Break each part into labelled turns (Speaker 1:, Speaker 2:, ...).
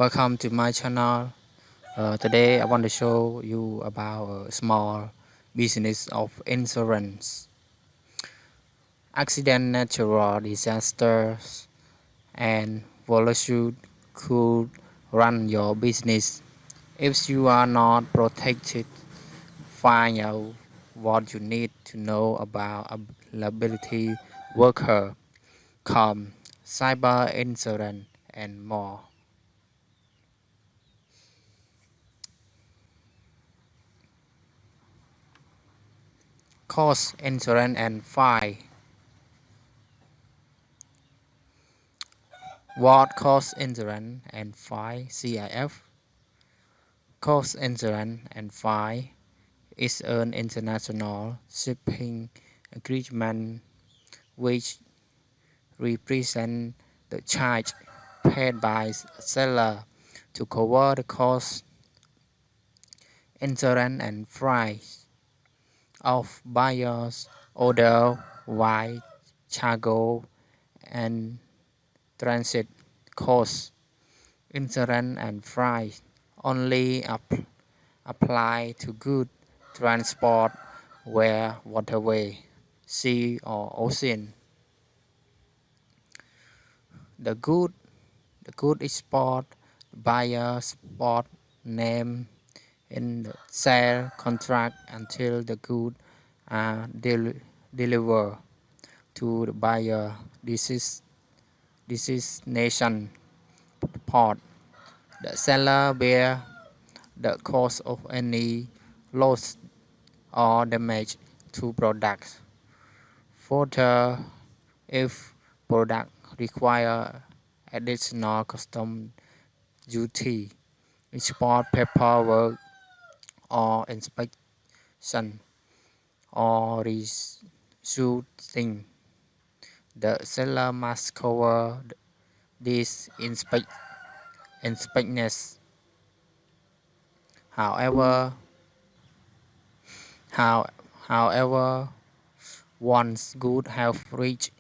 Speaker 1: Welcome to my channel. Today I want to show you about a small business of insurance. Accident, natural disasters, and volatile could run your business. If you are not protected, find out what you need to know about liability, worker, comp, cyber insurance, and more. Cost, insurance, and fine. What cost insurance and fine CIF? Cost insurance and fine is an international shipping agreement which represents the charge paid by a seller to cover the cost, insurance, and price of buyers' order while cargo and transit costs. Insurance and price only apply to goods transport via waterway, sea, or ocean. The good export buyer spot name in the sale contract until the goods are delivered to the buyer. This is nation port. The seller bear the cost of any loss or damage to products. Further, if product require additional custom duty, export paperwork or inspection or resuiting, the seller must cover these inspections. However, once goods have reached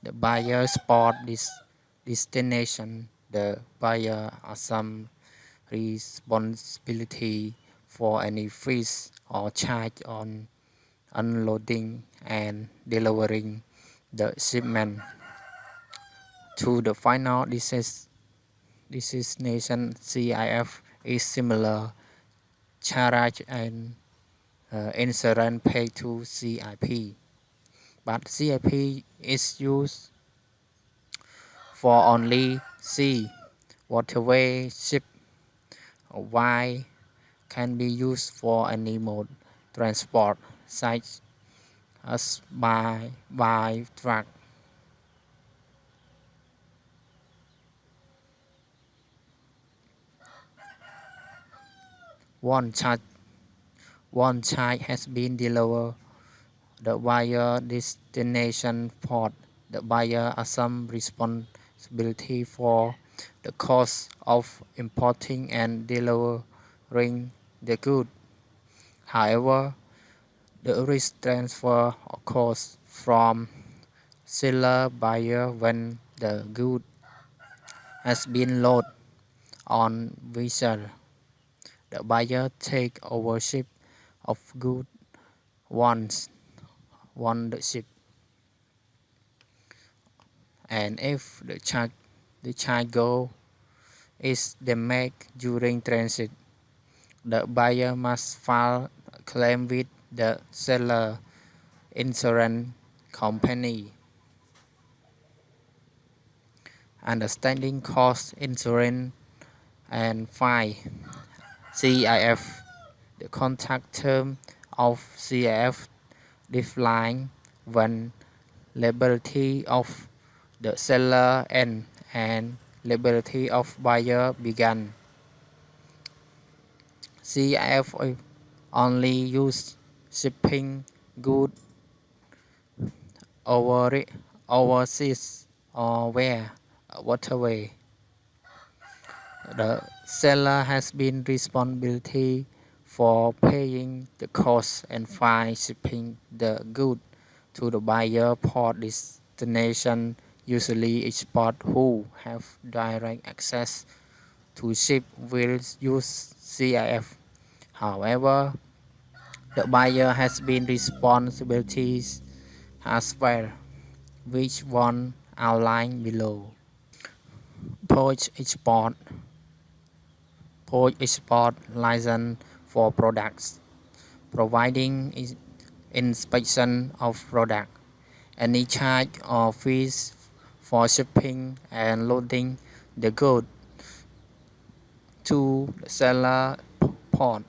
Speaker 1: the buyer's port destination, the buyer assumes responsibility for any fees or charge on unloading and delivering the shipment to the final destination. CIF is similar charge and insurance paid to CIP, but CIP is used for only sea waterway ship, while can be used for any mode transport such as by truck. One charge has been delivered the buyer destination port. The buyer assumes responsibility for the cost of importing and delivering the good. However, the risk transfer occurs from seller buyer when the good has been loaded on vessel. The buyer take ownership of good once the ship, and if the cargo is damaged during transit, the buyer must file a claim with the seller insurance company. Understanding cost, insurance, and fine. CIF. The contract term of CIF define when liability of the seller ends and liability of buyer began. CIF only use shipping goods overseas or via waterway. The seller has been responsibility for paying the cost and fine shipping the good to the buyer port destination, usually export who have direct access to ship will use CIF. However, the buyer has been responsibilities as well, which one outlined below. Post export license for products, providing inspection of product. Any charge or fees for shipping and loading the goods to the seller port.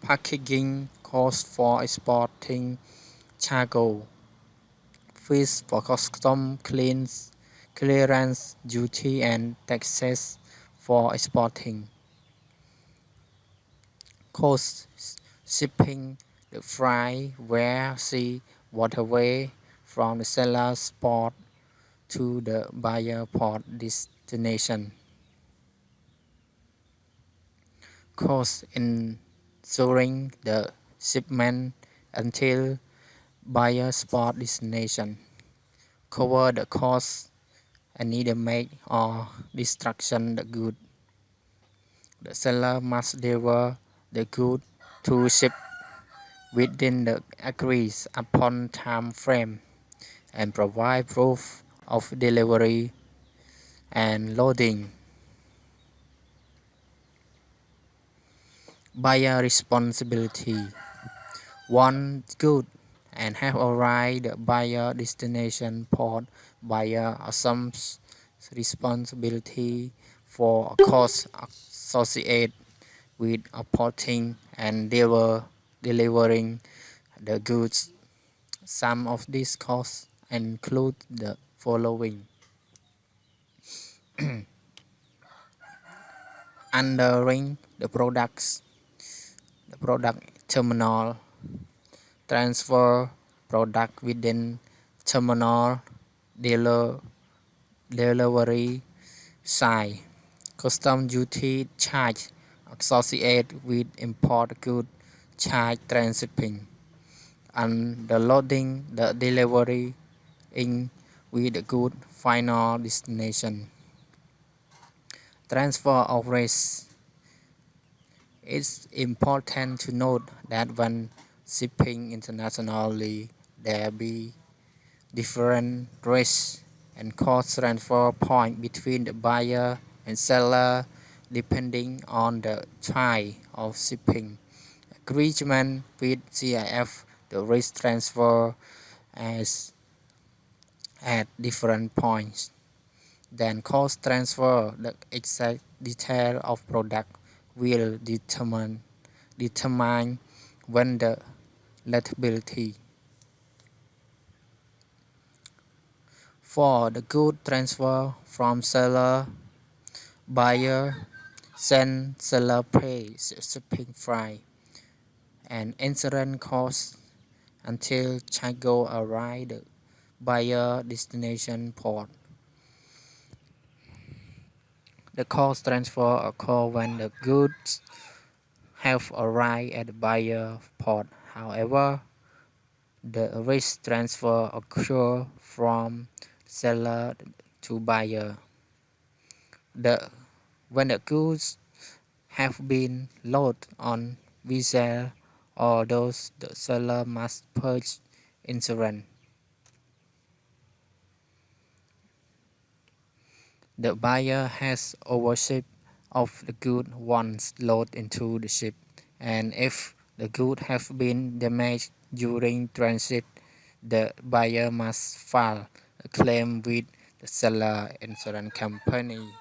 Speaker 1: Packaging costs for exporting cargo. Fees for clearance duty and taxes for exporting. Cost shipping the freight via sea waterway from the seller's port to the buyer port destination. Cost ensuring the shipment until buyer's port destination. Cover the cost any damage or destruction the good. The seller must deliver the good to ship within the agreed upon time frame and provide proof of delivery and loading. Buyer responsibility. Once good and have arrived at buyer destination port, buyer assumes responsibility for costs associated with importing and delivering the goods. Some of these costs include the following: entering the product terminal, transfer product within terminal, delivery site, custom duty charge associated with import goods, charge transshipping, and the loading the delivery in with the good final destination. Transfer of risk. It's important to note that when shipping internationally, there be different risks and cost transfer point between the buyer and seller depending on the type of shipping. Agreement with CIF, the risk transfer as at different points. Then cost transfer, the exact detail of product will determine when the liability. For the good transfer from seller, buyer send seller pay shipping freight and insurance costs until cargo arrive the buyer destination port. The cost transfer occur when the goods have arrived at the buyer port. However, the risk transfer occur from seller to buyer. When the goods have been loaded on vessel or those, the seller must purchase insurance. The buyer has ownership of the good once loaded into the ship, and if the good have been damaged during transit, the buyer must file a claim with the seller insurance company.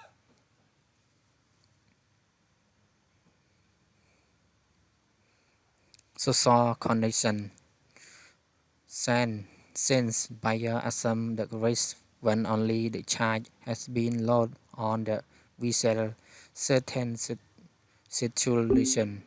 Speaker 1: Social condition. Since buyer assume the risk when only the charge has been loaded on the vessel, certain situation